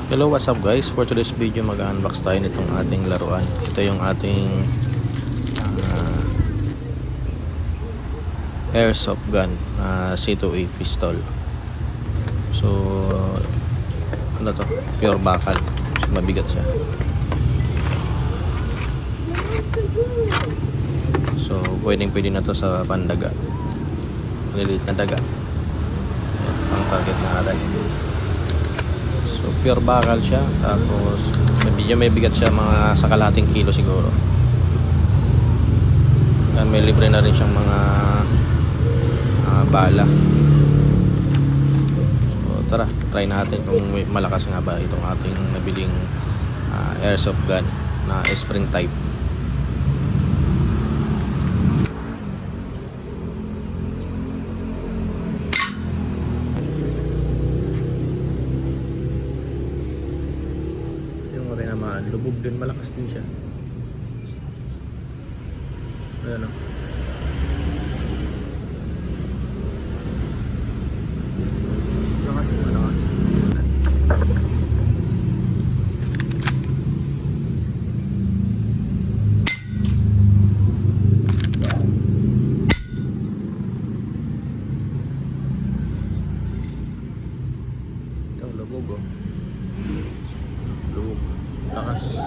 Hello, what's up guys? For today's video mag-unbox tayo nitong ating laruan. Ito yung ating airsoft gun na C2A pistol. So ano to? Pure bakal. So, mabigat siya. So pwede na to sa pandaga. Maliliit na daga. Ayan, ang target na aral. So pure bakal siya, tapos medyo may bigat siya, mga sa kalahating kilo siguro. Yan, may libre na rin siyang mga bala. So tara, try natin kung malakas nga ba itong ating nabiling airsoft gun na spring type. Naman, lubog din, malakas din siya. Ayan o. Malakas. Ito, lubog o. Lubog. Lakas.